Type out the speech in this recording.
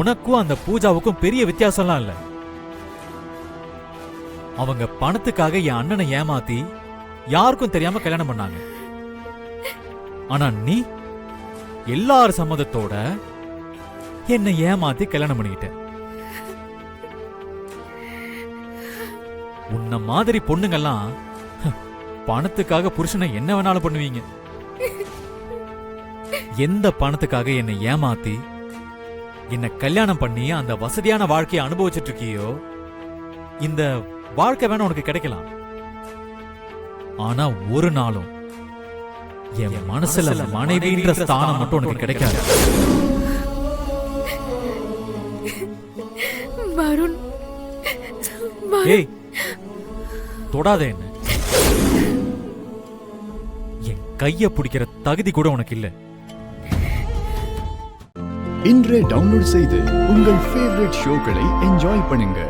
உனக்கும் அந்த பூஜாவுக்கும் பெரிய வித்தியாசம்லாம் இல்ல. அவங்க பணத்துக்காக என் அண்ணனை ஏமாத்தி யாருக்கும் தெரியாம கல்யாணம் பண்ணாங்க. ஆனா நீ எல்லார் சம்மதத்தோட என்னை ஏமாத்தி கல்யாணம் பண்ணிக்கிட்ட. உன்ன மாதிரி பொண்ணுங்கெல்லாம் பணத்துக்காக புருஷனை என்ன வேணாலும் பண்ணுவீங்க. எந்த பணத்துக்காக என்னை ஏமாத்தி என்ன கல்யாணம் பண்ணி அந்த வசதியான வாழ்க்கையை அனுபவிச்சுட்டு இருக்கியோ, இந்த வாழ்க்கை வேணா உனக்கு கிடைக்கலாம். ஆனா ஒரு நாளும் என் மனசுல மனைவின்ற ஸ்தானம் மட்டும் உனக்கு கிடைக்காது. வருண், ஏய், தொடாத என்ன. என் கைய பிடிக்கிற தகுதி கூட உனக்கு இல்ல. இன்றே டவுன்லோட் செய்து உங்கள் ஃபேவரட் ஷோக்களை என்ஜாய் பண்ணுங்க.